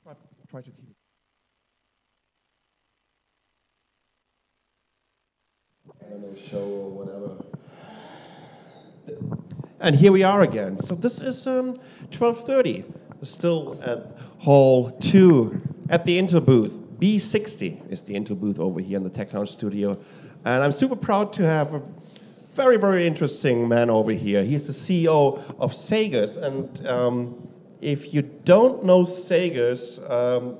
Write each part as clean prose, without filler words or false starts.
Try to keep it. I don't know, show or whatever. And here we are again. So this is 12:30. Still at Hall 2 at the Intel booth. B60 is the Intel booth over here in the TechLounge studio. And I'm super proud to have a very, very interesting man over here. He's the CEO of Saygus. And if you don't know Saygus,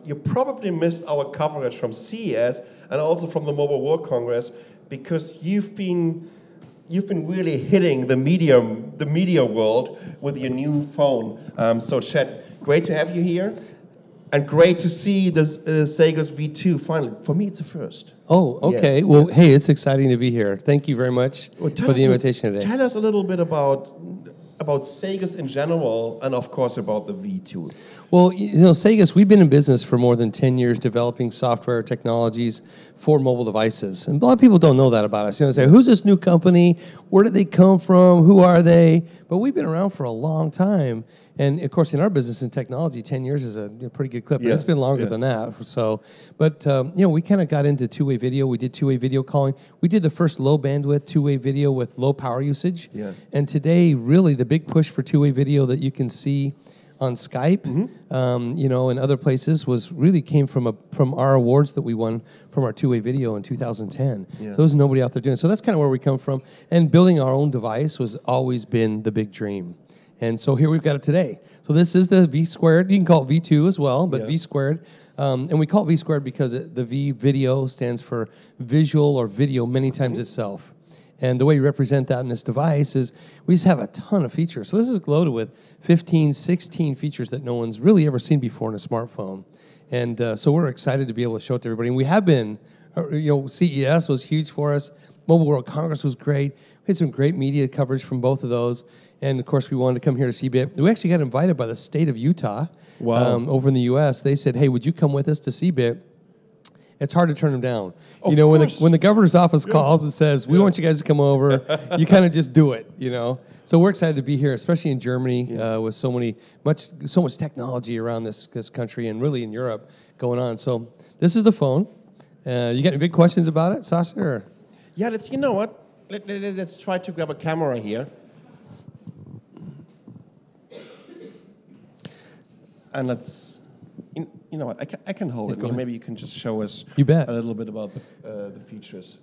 you probably missed our coverage from CES and also from the Mobile World Congress, because you've been really hitting the media world with your new phone. So Chet, great to have you here. And great to see the Saygus V2 finally. For me, it's a first. Oh, okay. Yes, well, yes. Hey, it's exciting to be here. Thank you very much for the invitation today. Tell us a little bit about Saygus in general, and of course about the V2. Well, Saygus, we've been in business for more than 10 years developing software technologies for mobile devices. And a lot of people don't know that about us. They say, who's this new company? Where did they come from? Who are they? But we've been around for a long time. And of course, in our business in technology, 10 years is a pretty good clip. But it's been longer than that. So, but we kind of got into two-way video. We did two-way video calling. We did the first low bandwidth two-way video with low power usage. Yeah. And today, really, the big push for two-way video that you can see on Skype, and other places came from our awards that we won from our two-way video in 2010. Yeah. So there's nobody out there doing it. So that's kind of where we come from. And building our own device was always been the big dream. And so here we've got it today. So this is the V squared. You can call it V2 as well, but V squared. And we call it V squared because the V video stands for visual or video many times itself. And the way we represent that in this device is we just have a ton of features. So this is loaded with 15, 16 features that no one's really ever seen before in a smartphone. And so we're excited to be able to show it to everybody. And we have been, CES was huge for us. Mobile World Congress was great. We had some great media coverage from both of those. And, of course, we wanted to come here to CeBIT. We actually got invited by the state of Utah over in the U.S. They said, hey, would you come with us to CeBIT? It's hard to turn them down. When the governor's office calls and says, we want you guys to come over, you kind of just do it, So we're excited to be here, especially in Germany, with so much technology around this country and really in Europe going on. So this is the phone. You got any big questions about it, Sasha? Or? Yeah, let's try to grab a camera here. And I can hold it. Maybe you can just show us a little bit about the features.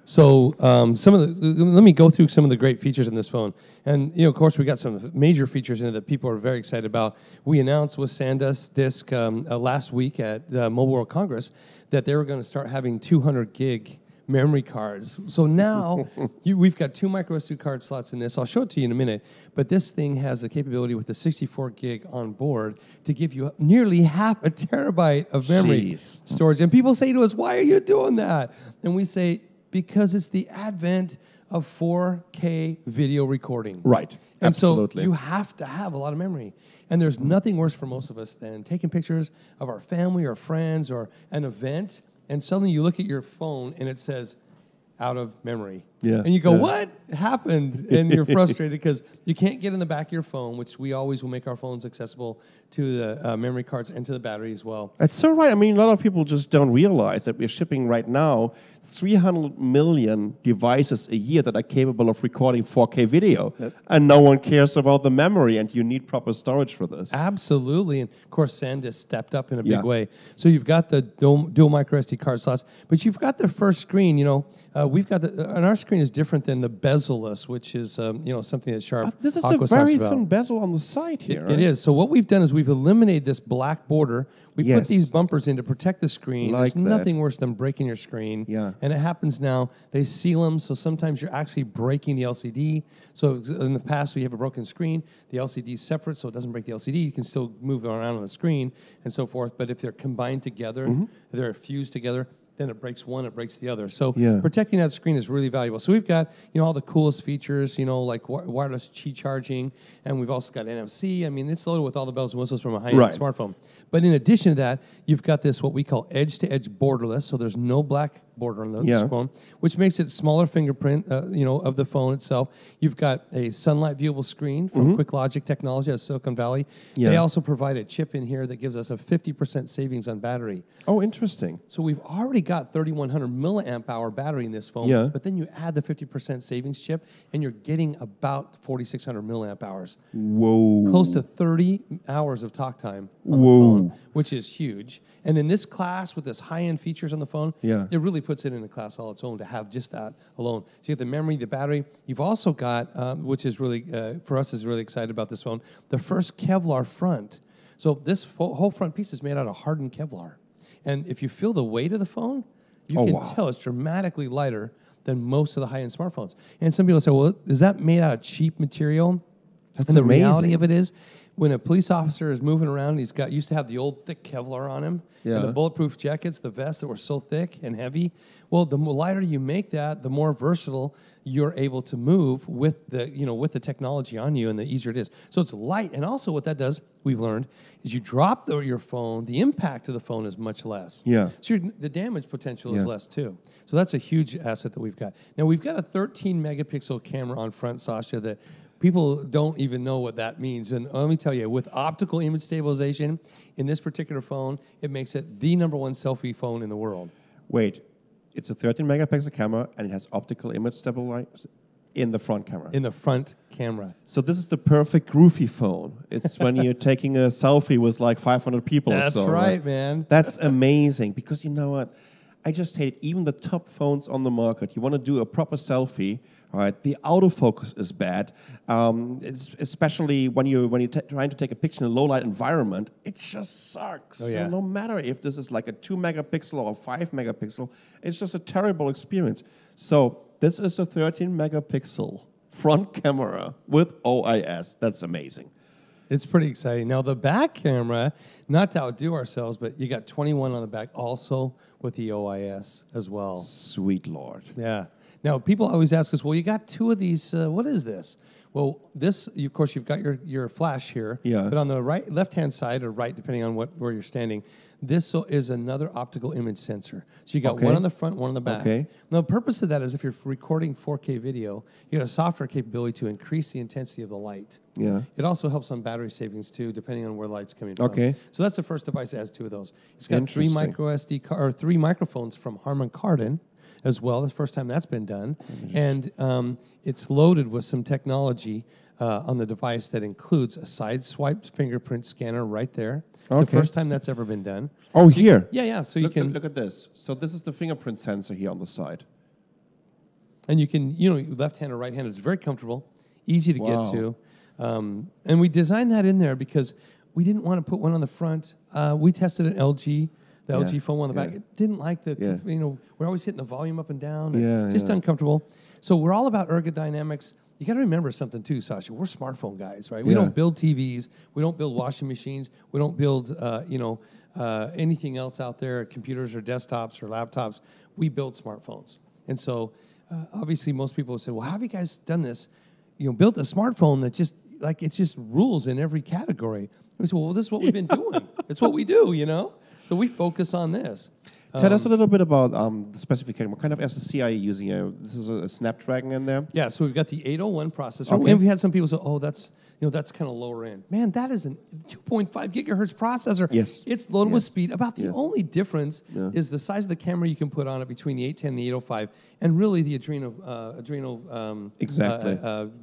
So let me go through some of the great features in this phone. And, of course, we got some major features in it that people are very excited about. We announced with SanDisk last week at Mobile World Congress that they were going to start having 200 gig memory cards. So now we've got 2 micro SD card slots in this. I'll show it to you in a minute. But this thing has the capability with the 64 gig on board to give you nearly half a terabyte of memory storage. And people say to us, why are you doing that? And we say, because it's the advent of 4K video recording. Right. And absolutely. So you have to have a lot of memory. And there's nothing worse for most of us than taking pictures of our family or friends or an event, and suddenly you look at your phone and it says, out of memory. Yeah. And you go, what happened? And you're frustrated because you can't get in the back of your phone, which we always will make our phones accessible to the memory cards and to the battery as well. That's so right. I mean, a lot of people just don't realize that we're shipping right now 300 million devices a year that are capable of recording 4K video. And no one cares about the memory, and you need proper storage for this. Absolutely. And, of course, SanDisk stepped up in a big way. So you've got the dual micro SD card slots, but you've got the first screen. We've got and our screen is different than the bezel-less, which is something that Sharp. This is a very thin bezel on the side here. It is. So what we've done is we've eliminated this black border. We put these bumpers in to protect the screen. There's nothing worse than breaking your screen. Yeah. And it happens now. They seal them, so sometimes you're actually breaking the LCD. So in the past, we have a broken screen. The LCD is separate, so it doesn't break the LCD. You can still move it around on the screen and so forth. But if they're combined together, they're fused together, then it breaks one, it breaks the other. So protecting that screen is really valuable. So we've got all the coolest features, like wireless Qi charging, and we've also got NFC. I mean, it's loaded with all the bells and whistles from a high-end smartphone. But in addition to that, you've got this what we call edge-to-edge borderless. So there's no black border on the phone, which makes it smaller fingerprint, of the phone itself. You've got a sunlight viewable screen from QuickLogic Technology out of Silicon Valley. Yeah. They also provide a chip in here that gives us a 50% savings on battery. Oh, interesting. So we've already got 3,100 milliamp hour battery in this phone, but then you add the 50% savings chip, and you're getting about 4,600 milliamp hours. Whoa. Close to 30 hours of talk time on the phone, which is huge. And in this class, with this high-end features on the phone, it really puts it in a class all its own to have just that alone. So you get the memory, the battery. You've also got, which is really, for us, is really excited about this phone, the first Kevlar Front. So this whole front piece is made out of hardened Kevlar. And if you feel the weight of the phone, you can tell it's dramatically lighter than most of the high-end smartphones. And some people say, well, is that made out of cheap material? That's and the amazing. reality of it is, when a police officer is moving around, used to have the old thick Kevlar on him, and the bulletproof jackets, the vests that were so thick and heavy. Well, the lighter you make that, the more versatile you're able to move with the technology on you, and the easier it is. So it's light, and also what that does, we've learned, is you drop your phone, the impact of the phone is much less. Yeah. So the damage potential is less too. So that's a huge asset that we've got. Now we've got a 13 megapixel camera on front, Sasha, that people don't even know what that means. And let me tell you, with optical image stabilization in this particular phone, it makes it the #1 selfie phone in the world. Wait, it's a 13 megapixel camera and it has optical image stabilization in the front camera. In the front camera. So this is the perfect groovy phone. It's when you're taking a selfie with like 500 people or so. That's right, man. That's amazing because you know what? I just hate even the top phones on the market. You want to do a proper selfie, right? The autofocus is bad, especially when you're trying to take a picture in a low light environment. It just sucks. Oh, yeah. So no matter if this is like a 2 megapixel or 5 megapixel, it's just a terrible experience. So this is a 13 megapixel front camera with OIS. That's amazing. It's pretty exciting. Now, the back camera, not to outdo ourselves, but you got 21 on the back also with the OIS as well. Sweet Lord. Yeah. Now, people always ask us, well, you got two of these. What is this? Well, this, of course, you've got your flash here. Yeah. But on the left-hand side or right, depending on where you're standing, this is another optical image sensor. So you got one on the front, one on the back. Okay. Now, the purpose of that is if you're recording 4K video, you got a software capability to increase the intensity of the light. Yeah. It also helps on battery savings too, depending on where light's coming from. Okay. So that's the first device that has two of those. It's got three microphones from Harman Kardon as well. That's the first time that's been done. And it's loaded with some technology on the device that includes a side swipe fingerprint scanner right there. It's the first time that's ever been done. Oh, so here. Yeah. So you can look at this. So this is the fingerprint sensor here on the side. And you can, left hand or right hand. It's very comfortable, easy to get to. And we designed that in there because we didn't want to put one on the front. We tested an LG, the LG phone on the back. It didn't like we're always hitting the volume up and down. And just uncomfortable. So we're all about ergodynamics. You got to remember something too, Sasha. We're smartphone guys, right? We don't build TVs. We don't build washing machines. We don't build, anything else out there, computers or desktops or laptops. We build smartphones. And so, obviously, most people say, well, how have you guys done this? Built a smartphone that it just rules in every category. We say, well, this is what we've been doing. It's what we do, So we focus on this. Tell us a little bit about the specification. What kind of SoC are you using? This is a Snapdragon in there? Yeah, so we've got the 801 processor. Okay. And we had some people say, oh, that's kind of lower end. Man, that is a 2.5 gigahertz processor. Yes. It's loaded with speed. About the only difference is the size of the camera you can put on it between the 810 and the 805, and really the Adreno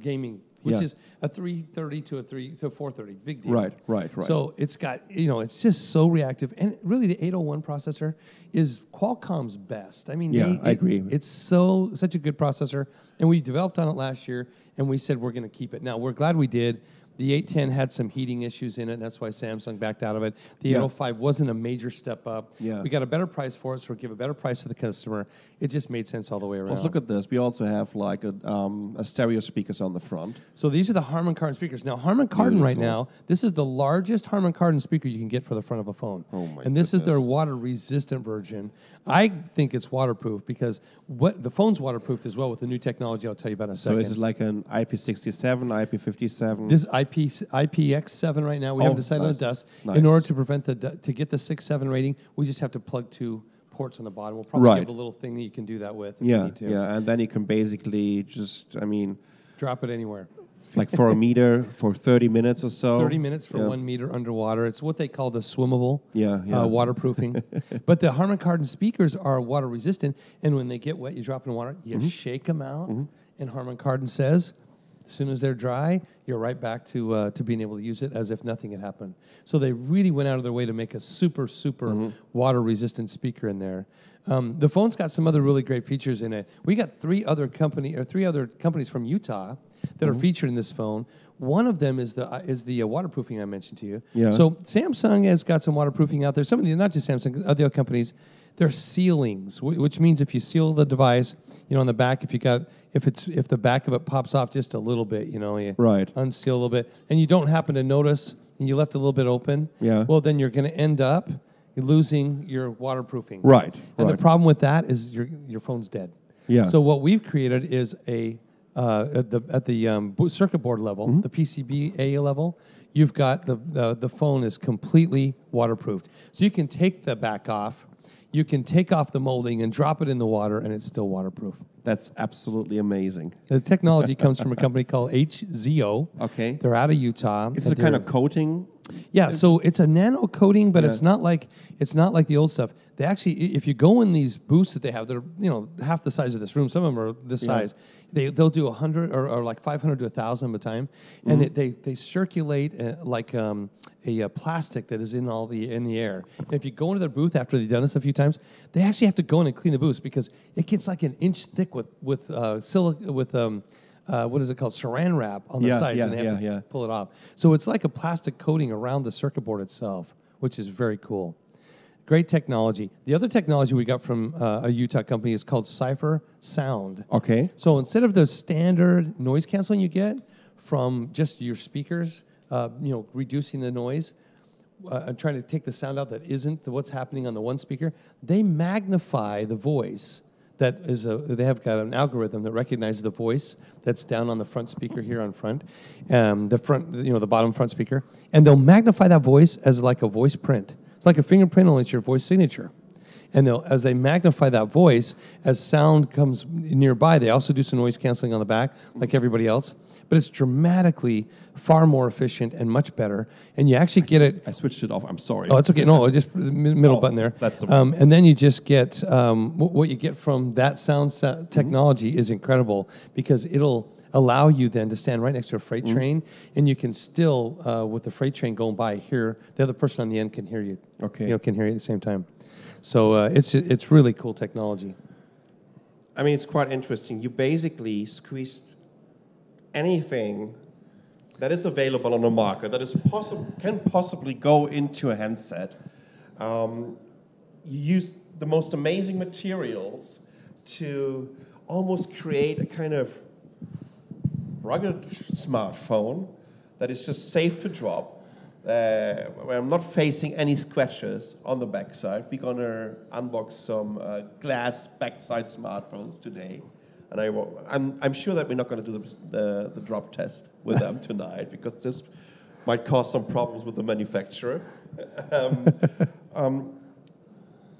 gaming, which is a 330 to a 430. Big deal. Right. So it's got, it's just so reactive. And really the 801 processor is Qualcomm's best. I mean, I agree. It's such a good processor. And we developed on it last year, and we said we're going to keep it. Now, we're glad we did. The 810 had some heating issues in it, and that's why Samsung backed out of it. The 805 wasn't a major step up. Yeah. We got a better price for it, so we'll give a better price to the customer. It just made sense all the way around. Let's look at this. We also have like a stereo speakers on the front. So these are the Harman Kardon speakers. Now, Harman Kardon right now, this is the largest Harman Kardon speaker you can get for the front of a phone. Oh, my And this is their water-resistant version. I think it's waterproof because the phone's waterproofed as well with the new technology I'll tell you about in a second. So is it like an IP67, IP57? This IPX7 right now. We haven't decided on the dust. Nice. In order to prevent to get the 6.7 rating, we just have to plug two ports on the bottom. We'll probably Right. give a little thing that you can do that with if you need to. Yeah, and then you can basically just, I mean, Drop it anywhere. like for a meter for 30 minutes or so. 30 minutes for Yeah. 1 meter underwater. It's what they call the swimmable Yeah. waterproofing. But the Harman Kardon speakers are water resistant, and when they get wet, you drop in water, you shake them out, and Harman Kardon says, as soon as they're dry, you're right back to being able to use it as if nothing had happened. So they really went out of their way to make a super water-resistant speaker in there. The phone's got some other really great features in it. We got three other companies from Utah that are featured in this phone. One of them is the waterproofing I mentioned to you. Yeah. So Samsung has got some waterproofing out there. Some of the, not just Samsung, other companies, they're sealings, which means if you seal the device, on the back, if the back of it pops off just a little bit, you Right. unseal a little bit, and you don't happen to notice, and you left a little bit open, Yeah. well, then you're going to end up losing your waterproofing. Right. And the right. problem with that is your phone's dead. Yeah. So what we've created is at the circuit board level, the PCBA level, you've got the phone is completely waterproofed. So you can take the back off, you can take off the molding and drop it in the water, and it's still waterproof. That's absolutely amazing. The technology comes from a company called HZO. Okay. They're out of Utah. It's a kind of coating. Yeah, so it's a nano coating, but it's not like the old stuff. They actually, if you go in these booths that they have, they're half the size of this room. Some of them are this size. They'll do 100 or like 500 to 1,000 at a time, and they circulate like a plastic that is in the air. And if you go into their booth after they've done this a few times, they actually have to go in and clean the booths because it gets like an inch thick with what is it called, saran wrap on the sides, and they have to pull it off. So it's like a plastic coating around the circuit board itself, which is very cool. Great technology. The other technology we got from a Utah company is called Cipher Sound. Okay. So instead of the standard noise canceling you get from just your speakers, reducing the noise, and trying to take the sound out that isn't what's happening on the one speaker, they magnify the voice. They have got an algorithm that recognizes the voice that's down on the front speaker here on front, the bottom front speaker, and they'll magnify that voice as like a voice print. It's like a fingerprint, only it's your voice signature. And as they magnify that voice, as sound comes nearby, they also do some noise canceling on the back, like everybody else. But it's dramatically far more efficient and much better. And you actually get it. I switched it off. I'm sorry. Oh, it's okay. No, just middle button there. That's and then you just get what you get from that sound technology is incredible because it'll allow you then to stand right next to a freight train, and you can still, with the freight train going by, hear the other person on the end can hear you. Okay. Can hear you at the same time. So it's really cool technology. I mean, it's quite interesting. You basically squeezed anything that is available on the market that is can possibly go into a handset. You use the most amazing materials to almost create a kind of rugged smartphone that is just safe to drop. Where I'm not facing any scratches on the backside. We're gonna unbox some glass backside smartphones today, and I'm sure that we're not gonna do the drop test with them tonight because this might cause some problems with the manufacturer.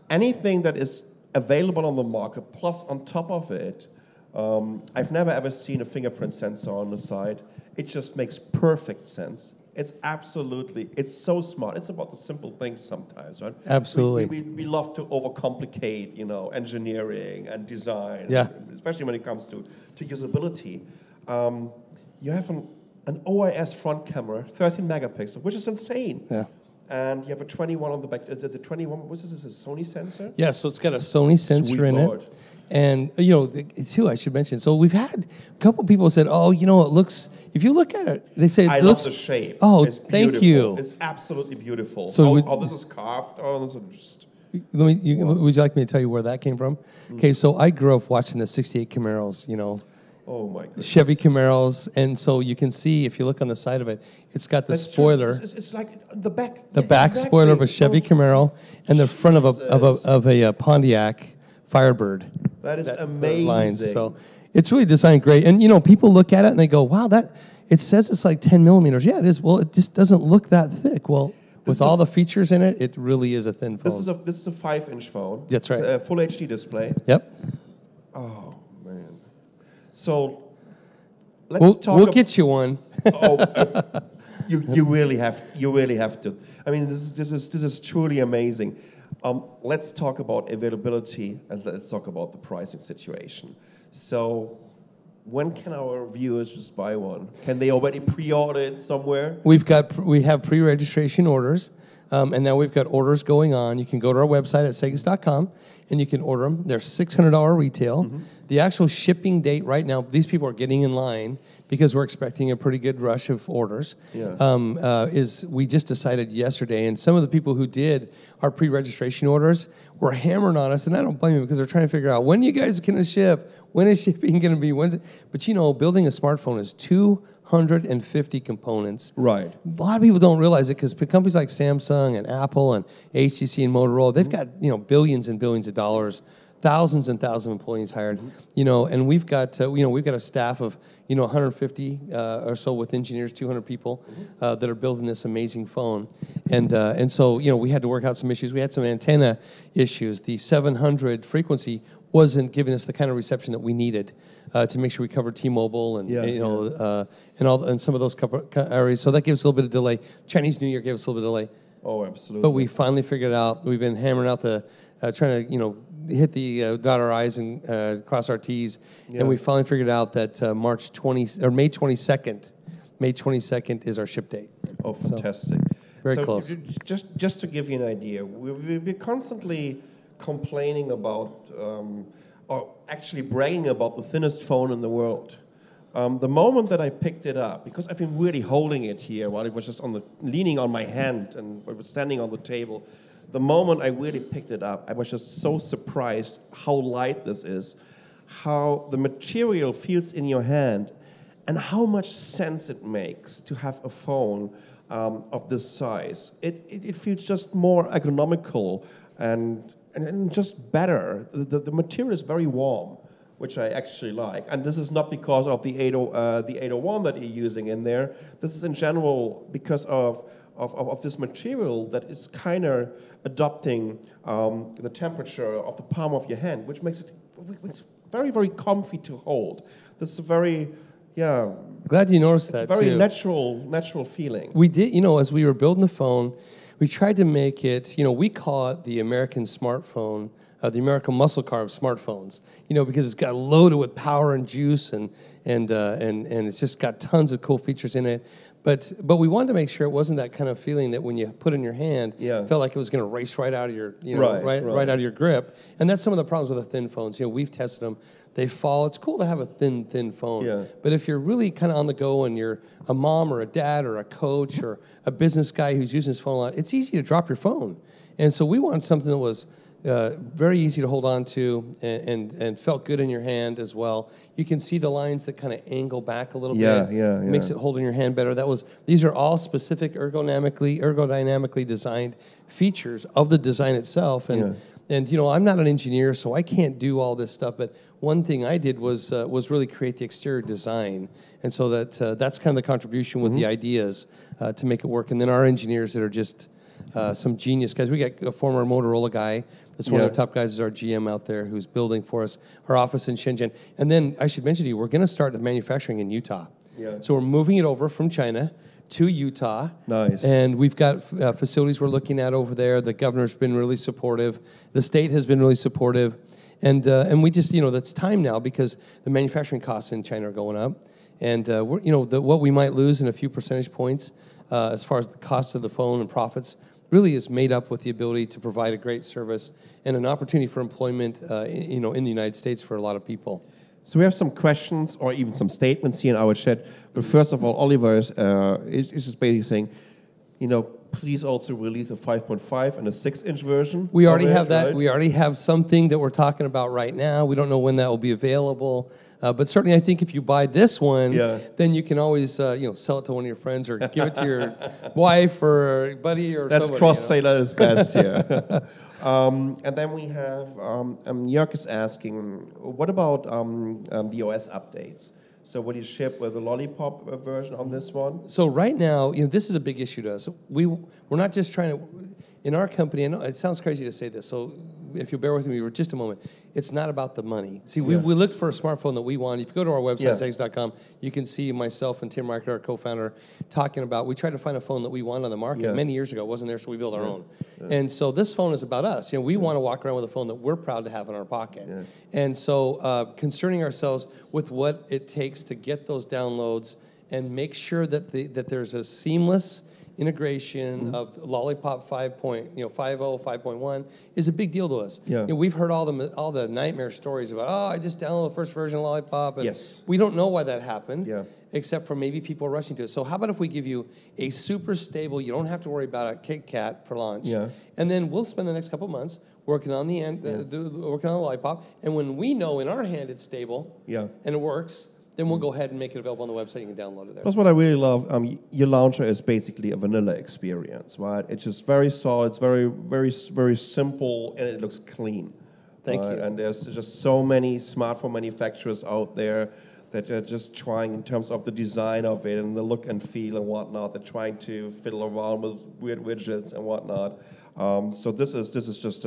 Anything that is available on the market, plus on top of it, I've never ever seen a fingerprint sensor on the side. It just makes perfect sense. It's so smart. It's about the simple things sometimes, right? Absolutely. We love to overcomplicate, engineering and design, especially when it comes to usability. You have an OIS front camera, 13 megapixel, which is insane. Yeah. And you have a 21 on the back. The 21, what's this? Is a Sony sensor? Yeah, so it's got a Sony sensor in it. And, too, I should mention, so we've had a couple people said, it looks, if you look at it, they say it looks. I love the shape. Oh, it's thank you. It's absolutely beautiful. So this is carved. Oh, this is just. Would you like me to tell you where that came from? Okay, so I grew up watching the 68 Camaros, Oh my goodness. Chevy Camaros, and so you can see if you look on the side of it, it's got the spoiler. It's like the back. The back spoiler of a Chevy Camaro, and the front of a Pontiac Firebird. That is amazing. So it's really designed great, and people look at it and they go, "Wow, it says it's like 10 millimeters." Yeah, it is. Well, it just doesn't look that thick. Well, With all the features in it, it really is a thin phone. This is a 5-inch phone. That's right. It's a full HD display. Yep. Oh man. So let's talk. We'll get you one. You really have to. I mean, this is truly amazing. Let's talk about availability and let's talk about the pricing situation. So, when can our viewers just buy one? Can they already pre-order it somewhere? We have pre-registration orders, and now we've got orders going on. You can go to our website at saygus.com and you can order them. They're $600 retail. Mm-hmm. The actual shipping date right now, these people are getting in line because we're expecting a pretty good rush of orders. Yeah. We just decided yesterday, and some of the people who did our pre-registration orders were hammering on us, and I don't blame them because they're trying to figure out when you guys are going to ship, when is shipping going to be, but you know, building a smartphone is 250 components. Right. A lot of people don't realize it because companies like Samsung and Apple and HTC and Motorola, they've got billions and billions of dollars, thousands and thousands of employees hired, and we've got a staff of 150 or so with engineers, 200 people that are building this amazing phone, and so we had to work out some issues. We had some antenna issues. The 700 frequency wasn't giving us the kind of reception that we needed to make sure we covered T-Mobile and and some of those areas. So that gave us a little bit of delay. Chinese New Year gave us a little bit of delay. Oh, absolutely. But we finally figured it out. We've been hammering out trying to hit the dot our I's and cross our T's, and we finally figured out that May 22nd is our ship date. Oh, fantastic! Very close. Just to give you an idea, we're constantly complaining about, or actually bragging about the thinnest phone in the world. The moment that I picked it up, because I've been really holding it here while it was just leaning on my hand and it was standing on the table. The moment I really picked it up, I was just so surprised how light this is, how the material feels in your hand, and how much sense it makes to have a phone of this size. It feels just more ergonomical and just better. The material is very warm, which I actually like. And this is not because of the 801 that you're using in there. This is in general because of this material that is kind of adopting the temperature of the palm of your hand, which makes it very, very comfy to hold. This is a very, glad you noticed that too. It's a very natural feeling. We did, as we were building the phone, we tried to make it, we call it the American smartphone, the American muscle car of smartphones, because it's got loaded with power and juice and it's just got tons of cool features in it. But we wanted to make sure it wasn't that kind of feeling that when you put it in your hand, it felt like it was going to race right out of your, right out of your grip. And that's some of the problems with the thin phones. We've tested them. They fall. It's cool to have a thin phone. Yeah. But if you're really kind of on the go and you're a mom or a dad or a coach or a business guy who's using his phone a lot, it's easy to drop your phone. And so we wanted something that was very easy to hold on to and felt good in your hand as well. You can see the lines that kind of angle back a little bit. Yeah. Makes it hold in your hand better. These are all specific ergodynamically designed features of the design itself. And I'm not an engineer, so I can't do all this stuff. But one thing I did was really create the exterior design, and so that's kind of the contribution with the ideas to make it work. And then our engineers that are just some genius guys. We got a former Motorola guy. That's one of the top guys is our GM out there who's building for us our office in Shenzhen. And then I should mention to you, we're going to start the manufacturing in Utah. Yeah. So we're moving it over from China to Utah. Nice. And we've got facilities we're looking at over there. The governor's been really supportive. The state has been really supportive. And we just, that's time now because the manufacturing costs in China are going up. And, what we might lose in a few percentage points as far as the cost of the phone and profits really is made up with the ability to provide a great service and an opportunity for employment, in the United States for a lot of people. So we have some questions or even some statements here in our chat. But first of all, Oliver is just basically saying, please also release a 5.5 and a 6-inch version. We already have that. Right? We already have something that we're talking about right now. We don't know when that will be available. But certainly I think if you buy this one, then you can always sell it to one of your friends or give it to your wife or buddy or That's somebody. cross-sale at its best here. And then we have Jörg is asking, what about the OS updates? So will you ship with a lollipop version on this one? So right now, this is a big issue to us. We're not just trying to, in our company, I know it sounds crazy to say this, so if you'll bear with me for just a moment, it's not about the money. See, we looked for a smartphone that we want. If you go to our website, Saygus.com, you can see myself and Tim Reicher, our co-founder, talking about, we tried to find a phone that we want on the market many years ago. It wasn't there, so we built our own. And so this phone is about us. We want to walk around with a phone that we're proud to have in our pocket. And so concerning ourselves with what it takes to get those downloads and make sure that there's a seamless integration of Lollipop 5.0, 5.1 is a big deal to us. We've heard all the nightmare stories about, I just downloaded the first version of Lollipop, and we don't know why that happened, except for maybe people are rushing to it. So how about if we give you a super stable, you don't have to worry about a KitKat for launch, and then we'll spend the next couple months working on working on the Lollipop, and when we know in our hand it's stable and it works, then we'll go ahead and make it available on the website. You can download it there. That's what I really love. Your launcher is basically a vanilla experience, right? It's just very solid, it's very, very, very simple, and it looks clean. Thank you. And there's just so many smartphone manufacturers out there that are just trying, in terms of the design of it and the look and feel and whatnot, they're trying to fiddle around with weird widgets and whatnot. So this is just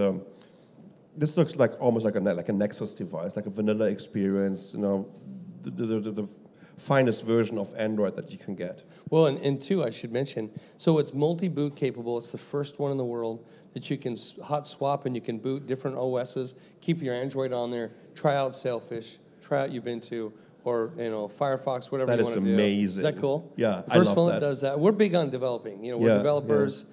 this looks like almost like a Nexus device, like a vanilla experience, the finest version of Android that you can get. Well, and two, I should mention, so it's multi-boot capable. It's the first one in the world that you can hot swap and you can boot different OSs, keep your Android on there, try out Sailfish, try out Ubuntu, or Firefox, whatever you want to do. That is amazing. Is that cool? Yeah, the first one that does that. We're big on developing. We're developers.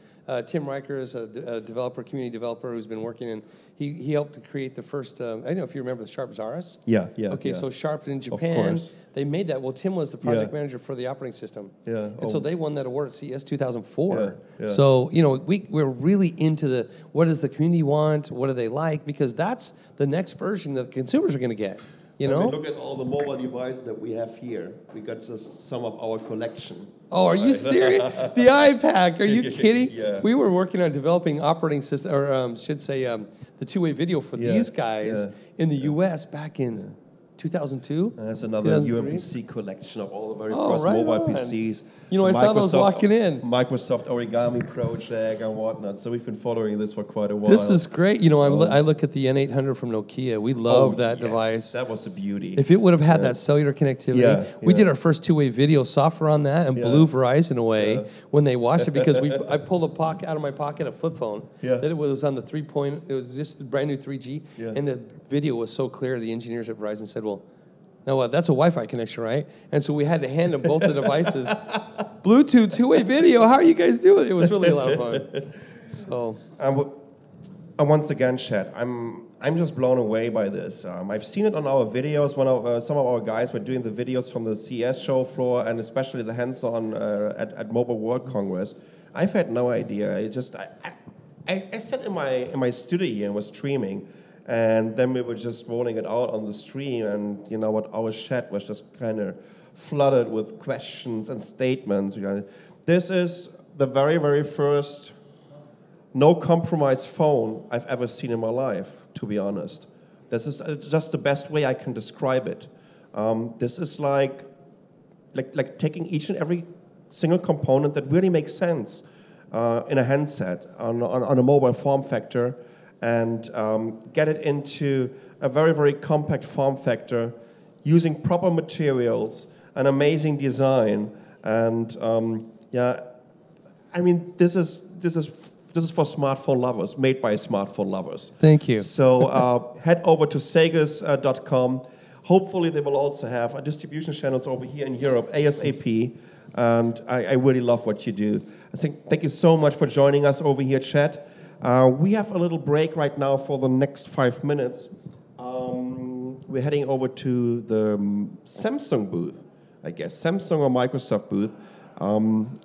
Tim Reicher is a developer, community developer who's been working in. He helped to create the first. I don't know if you remember the Sharp Zaris. Okay, so Sharp in Japan, they made that. Well, Tim was the project manager for the operating system. And so they won that award at CES 2004. So we're really into what does the community want? What do they like? Because that's the next version that consumers are going to get. Look at all the mobile devices that we have here. We got just some of our collection. Oh, are you serious? The iPack? Are you kidding? We were working on developing operating system, or should say, the two-way video for these guys in the U.S. back in 2002. And that's another UMPC collection of all the very first mobile PCs. I saw those walking in. Microsoft Origami Project and whatnot. So we've been following this for quite a while. This is great. I look at the N800 from Nokia. We love that device. That was a beauty. If it would have had that cellular connectivity, we did our first two-way video software on that and blew Verizon away when they watched it because I pulled out of my pocket a flip phone that it was on the 3.0. It was just the brand new 3G, and the video was so clear. The engineers at Verizon said, "Well, no, that's a Wi-Fi connection, right?" And so we had to hand them both the devices. Bluetooth two-way video. How are you guys doing? It was really a lot of fun. So, once again, Chad, I'm just blown away by this. I've seen it on our videos. Some of our guys were doing the videos from the CES show floor, and especially the hands-on at Mobile World Congress. I've had no idea. I sat in my studio and was streaming. And then we were just rolling it out on the stream, and our chat was just kind of flooded with questions and statements. This is the very, very first no-compromise phone I've ever seen in my life, to be honest. This is just the best way I can describe it. This is like taking each and every single component that really makes sense in a handset, on a mobile form factor, and get it into a very, very compact form factor using proper materials, an amazing design, and this is for smartphone lovers, made by smartphone lovers. Thank you. So head over to Saygus.com. Hopefully they will also have distribution channels over here in Europe, ASAP, and I really love what you do. Thank you so much for joining us over here, Chat. We have a little break right now for the next 5 minutes. We're heading over to the Samsung booth, I guess, Samsung or Microsoft booth.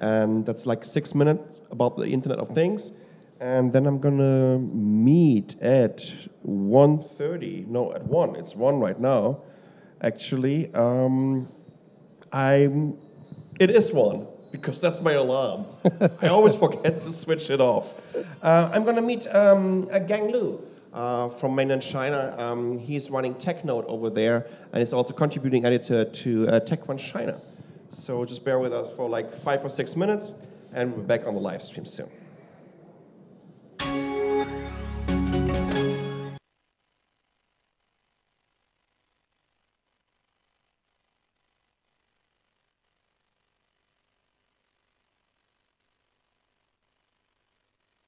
And that's like 6 minutes about the Internet of Things. And then I'm going to meet at 1:30. No, at 1. It's 1 right now, actually. It is 1. Because that's my alarm. I always forget to switch it off. I'm going to meet Gang Lu, from mainland China. He's running TechNode over there, and he's also contributing editor to TechCrunch China. So just bear with us for like 5 or 6 minutes, and we're back on the live stream soon.